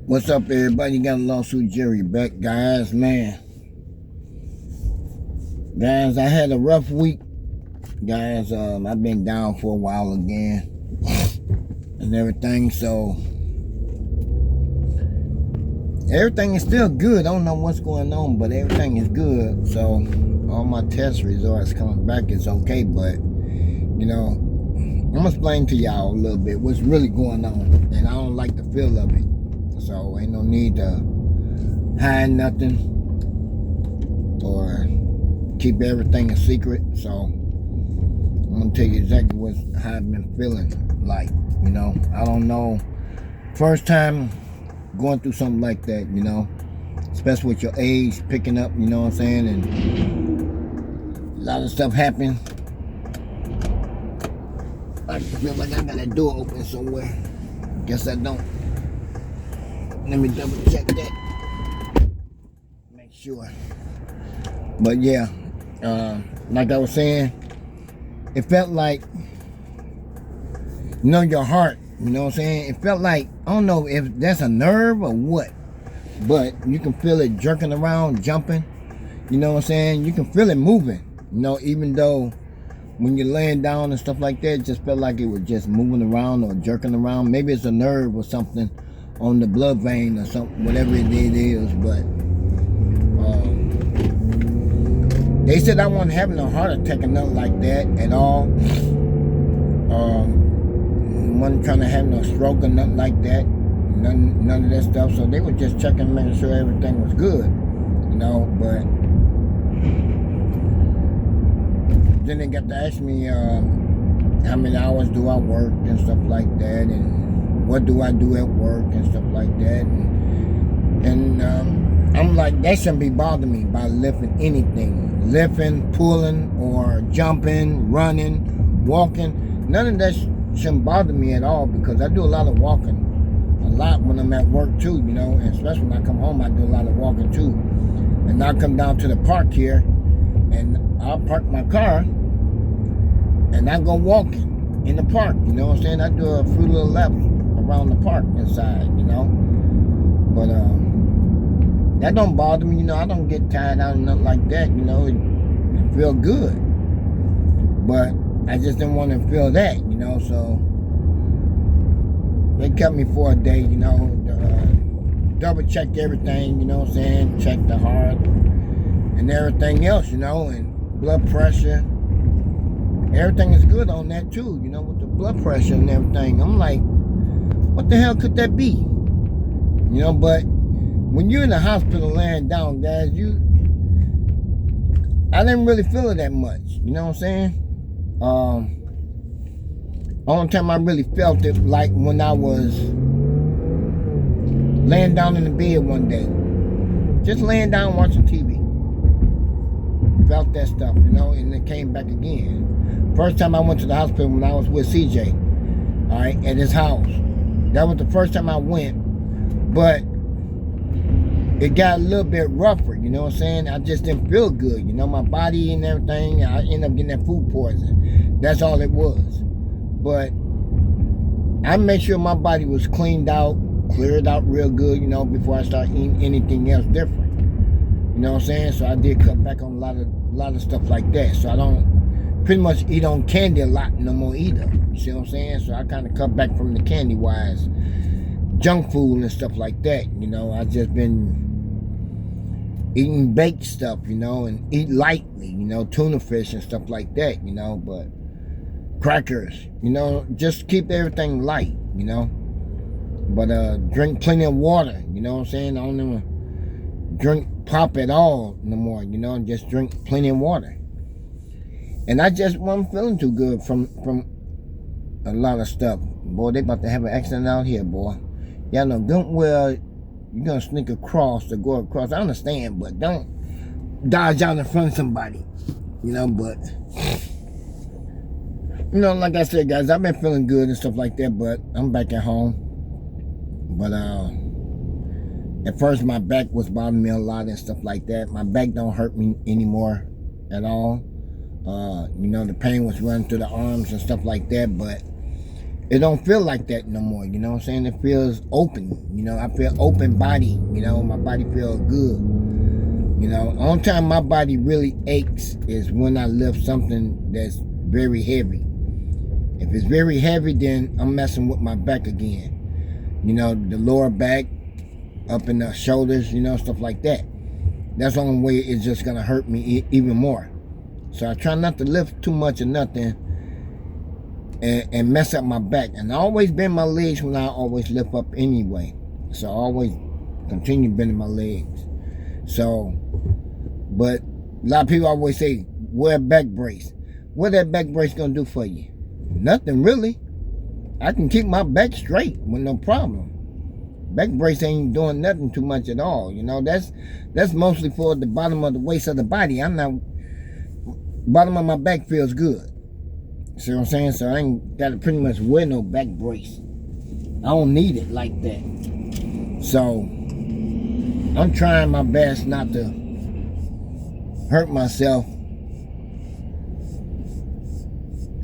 What's up, everybody? Got a lawsuit Jerry back, guys. Man, guys, I had a rough week, guys. I've been down for a while again and everything. So everything is still good. I don't know what's going on, but everything is good. So all my test results coming back is okay. But I'm gonna explain to y'all a little bit what's really going on, and I don't like the feel of it. So ain't no need to hide nothing or keep everything a secret. So I'm gonna tell you exactly how I've been feeling like. I don't know. First time going through something like that, especially with your age picking up, you know what I'm saying, and a lot of stuff happened. I feel like I got a door open somewhere. Guess I don't. Let me double check that. Make sure. But yeah, like I was saying, it felt like, your heart, you know what I'm saying? It felt like, I don't know if that's a nerve or what, but you can feel it jerking around, jumping, you know what I'm saying? You can feel it moving, even though when you're laying down and stuff like that, it just felt like it was just moving around or jerking around. Maybe it's a nerve or something on the blood vein or something, whatever it is, but they said I wasn't having a heart attack or nothing like that at all. Wasn't trying to have no stroke or nothing like that. None of that stuff. So they were just checking, making sure everything was good, but then they got to ask me how many hours do I work and stuff like that, and what do I do at work and stuff like that, and I'm like, that shouldn't be bothering me by lifting anything, pulling, or jumping, running, walking. None of that shouldn't bother me at all, because I do a lot of walking, a lot when I'm at work too, and especially when I come home, I do a lot of walking too. And I come down to the park here, and I'll park my car, and I go walking in the park, you know what I'm saying? I do a few little laps around the park inside, but that don't bother me, I don't get tired out and nothing like that, it feel good. But I just didn't want to feel that, so they kept me for a day, double checked everything, you know what I'm saying, checked the heart and everything else, and blood pressure. Everything is good on that too, with the blood pressure and everything. I'm like, what the hell could that be? But when you're in the hospital laying down, guys, I didn't really feel it that much, you know what I'm saying? Only time I really felt it like when I was laying down in the bed one day, just laying down watching TV. Felt that stuff, and it came back again. First time I went to the hospital when I was with CJ, all right, at his house. That was the first time I went, but it got a little bit rougher, you know what I'm saying? I just didn't feel good, my body and everything. I ended up getting that food poison. That's all it was. But I made sure my body was cleaned out, cleared out real good, before I start eating anything else different. You know what I'm saying? So I did cut back on a lot of stuff like that. So I don't pretty much eat on candy a lot no more either. You see what I'm saying? So I kind of cut back from the candy wise, junk food and stuff like that. I just been eating baked stuff, and eat lightly, tuna fish and stuff like that, but crackers, just keep everything light, but drink plenty of water, you know what I'm saying? I don't even drink pop at all no more, just drink plenty of water. And I just wasn't feeling too good from a lot of stuff. Boy, they about to have an accident out here, boy. Y'all know, you're gonna sneak across or go across. I understand, but don't dodge out in front of somebody, but like I said, guys, I've been feeling good and stuff like that, but I'm back at home. But at first my back was bothering me a lot and stuff like that. My back don't hurt me anymore at all. The pain was running through the arms and stuff like that, but it don't feel like that no more. You know what I'm saying? It feels open. You know, I feel open body. You know, my body feels good. You know, the only time my body really aches is when I lift something that's very heavy. If it's very heavy, then I'm messing with my back again. You know, the lower back, up in the shoulders, you know, stuff like that. That's the only way it's just going to hurt me even more. So I try not to lift too much or nothing and mess up my back. And I always bend my legs when I always lift up anyway. So I always continue bending my legs. So, but a lot of people always say, wear a back brace. What that back brace going to do for you? Nothing really. I can keep my back straight with no problem. Back brace ain't doing nothing too much at all. You know, that's mostly for the bottom of the waist of the body. Bottom of my back feels good. See what I'm saying? So I ain't got to pretty much wear no back brace. I don't need it like that. So I'm trying my best not to hurt myself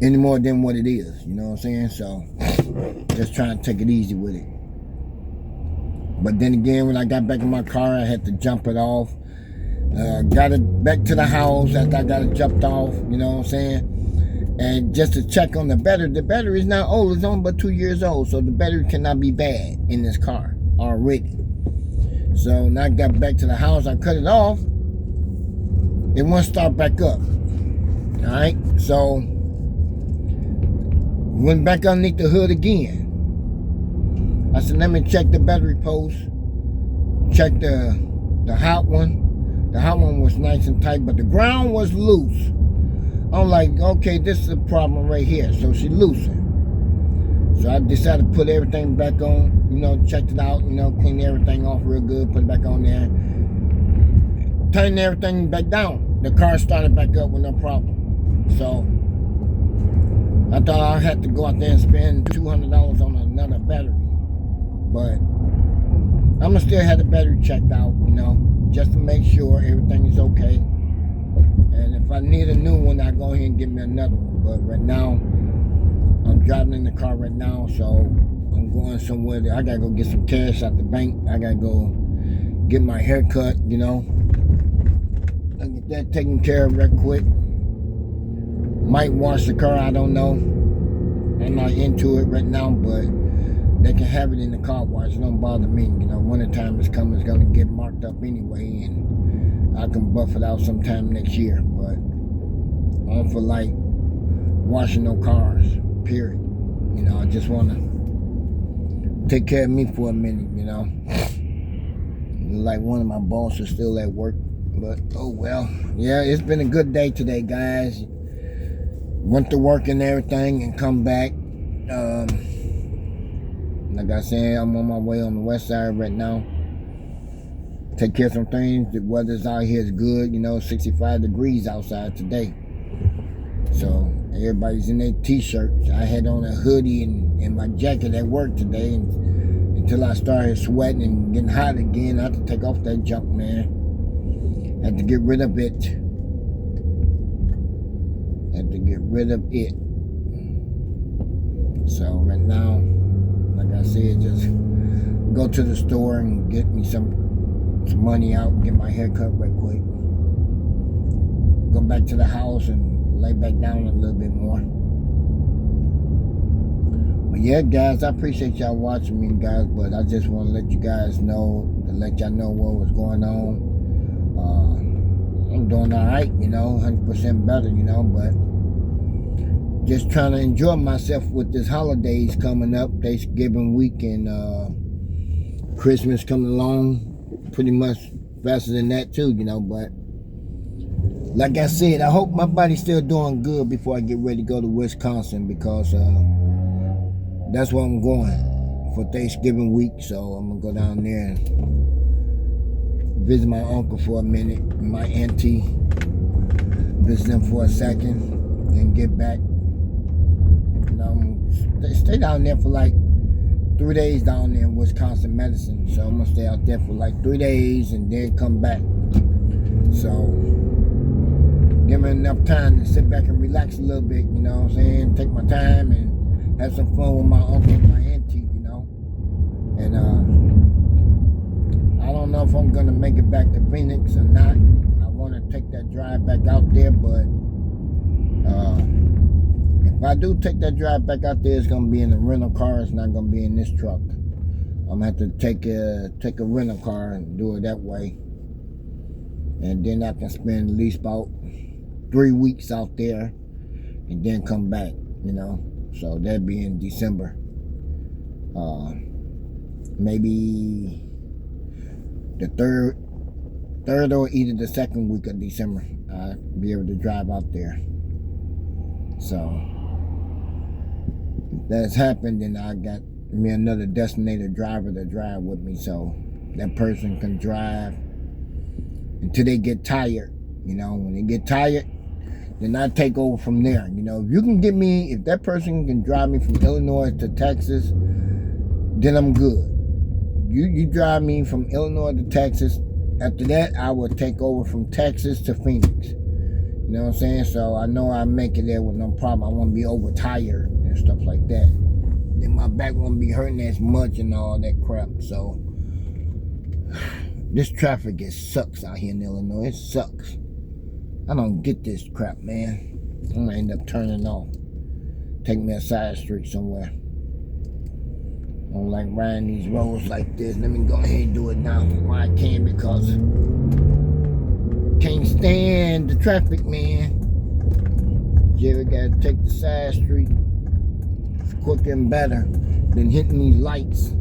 any more than what it is. You know what I'm saying? So just trying to take it easy with it. But then again, when I got back in my car, I had to jump it off. Got it back to the house after I got it jumped off, you know what I'm saying? And just to check on the battery is not old, it's only about 2 years old, so the battery cannot be bad in this car already. So when I got back to the house, I cut it off. It won't start back up. Alright, so went back underneath the hood again. I said, let me check the battery post. Check the hot one. The hot one was nice and tight, but the ground was loose. I'm like, okay, this is a problem right here. So she loosened. So I decided to put everything back on, you know, checked it out, you know, cleaned everything off real good, put it back on there. Turned everything back down. The car started back up with no problem. So I thought I had to go out there and spend $200 on another battery. But I'm going to still have the battery checked out, you know, just to make sure everything is okay. And if I need a new one, I'll go ahead and get me another one. But right now, I'm driving in the car right now, so I'm going somewhere. I got to go get some cash out the bank. I got to go get my hair cut, you know. I'll get that taken care of real quick. Might wash the car, I don't know. I'm not into it right now, but they can have it in the car wash. It don't bother me. You know, wintertime is coming. It's going to get marked up anyway, and I can buff it out sometime next year. But I don't feel like washing no cars, period. You know, I just want to take care of me for a minute, you know. Like one of my bosses still at work, but oh well. Yeah, it's been a good day today, guys. Went to work and everything and come back. Like I said, I'm on my way on the west side right now. Take care of some things. The weather's out here is good, you know, 65 degrees outside today. So everybody's in their t-shirts. I had on a hoodie and my jacket at work today until I started sweating and getting hot again. I had to take off that junk, man. Had to get rid of it. So right now, like I said, just go to the store and get me some money out and get my hair cut right quick. Go back to the house and lay back down a little bit more. But yeah, guys, I appreciate y'all watching me, guys, but I just want to let you guys know, to let y'all know what was going on. I'm doing all right, you know, 100% better, you know, but just trying to enjoy myself with this holidays coming up, Thanksgiving week and Christmas coming along pretty much faster than that too, you know. But like I said, I hope my body's still doing good before I get ready to go to Wisconsin, because that's where I'm going for Thanksgiving week. So I'm gonna go down there and visit my uncle for a minute, my auntie, visit them for a second, and get back. Stay down there for like 3 days down there in Wisconsin, Madison. So I'm gonna stay out there for like 3 days and then come back. So give me enough time to sit back and relax a little bit, you know what I'm saying? Take my time and had some fun with my uncle and my auntie, you know. And I don't know if I'm gonna make it back to Phoenix or not. I want to take that drive back out there, but if I do take that drive back out there, it's gonna be in a rental car. It's not gonna be in this truck. I'm gonna have to take a rental car and do it that way, and then I can spend at least about 3 weeks out there, and then come back. You know, so that'd be in December. Maybe the third or either the second week of December, I'll be able to drive out there. So if that's happened, then I got me another designated driver to drive with me, so that person can drive until they get tired. You know, when they get tired, then I take over from there. You know, if that person can drive me from Illinois to Texas, then I'm good. You drive me from Illinois to Texas. After that, I will take over from Texas to Phoenix. You know what I'm saying? So I know I make it there with no problem. I won't be overtired and stuff like that. Then my back won't be hurting as much and all that crap. So this traffic sucks out here in Illinois. It sucks. I don't get this crap, man. I'm gonna end up turning off. Take me a side street somewhere. I don't like riding these roads like this. Let me go ahead and do it now while I can, because can't stand the traffic, man. Jerry gotta take the side street. It's quicker and better than hitting these lights.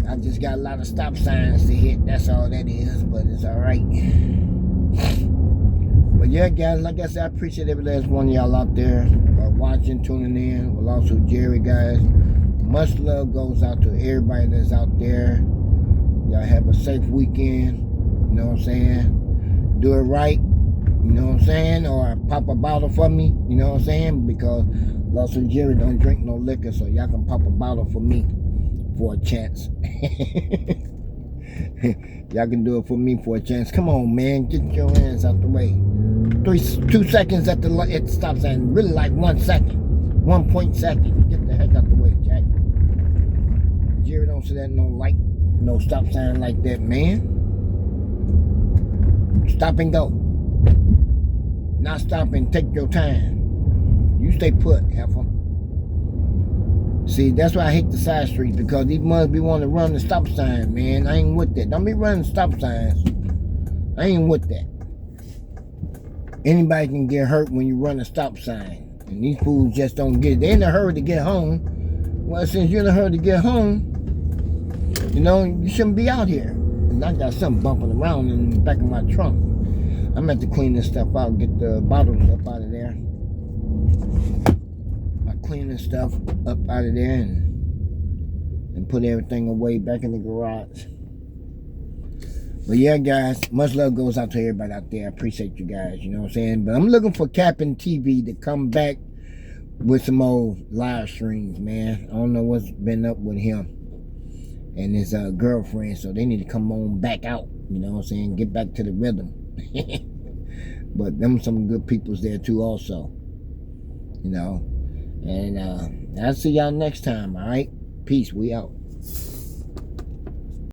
I just got a lot of stop signs to hit. That's all that is, but it's alright. But yeah, guys, like I said, I appreciate every last one of y'all out there watching, tuning in. Well, also Jerry, guys. Much love goes out to everybody that's out there. Y'all have a safe weekend. You know what I'm saying? Do it right. You know what I'm saying? Or pop a bottle for me. You know what I'm saying? Because also Jerry don't drink no liquor, so y'all can pop a bottle for me for a chance. Y'all can do it for me for a chance. Come on, man. Get your hands out the way. 2 seconds at the stop sign. Really like 1 second. 1 point second. Get the heck out the way, Jack. Jerry don't see that no light, no stop sign like that, man. Stop and go. Not stop and take your time. You stay put, heifer. See, that's why I hate the side streets, because these must be wanting to run the stop sign, man. I ain't with that. Don't be running stop signs. I ain't with that. Anybody can get hurt when you run a stop sign. And these fools just don't get it. They in a hurry to get home. Well, since you're in a hurry to get home, you know, you shouldn't be out here. And I got something bumping around in the back of my trunk. I'm going to have to clean this stuff out, get the bottles up out of there. I clean this stuff up out of there and put everything away back in the garage. But yeah, guys, much love goes out to everybody out there. I appreciate you guys, you know what I'm saying? But I'm looking for Captain TV to come back with some old live streams, man. I don't know what's been up with him and his girlfriend, so they need to come on back out, you know what I'm saying? Get back to the rhythm. But them some good peoples there too also, you know. And I'll see y'all next time, all right? Peace, we out.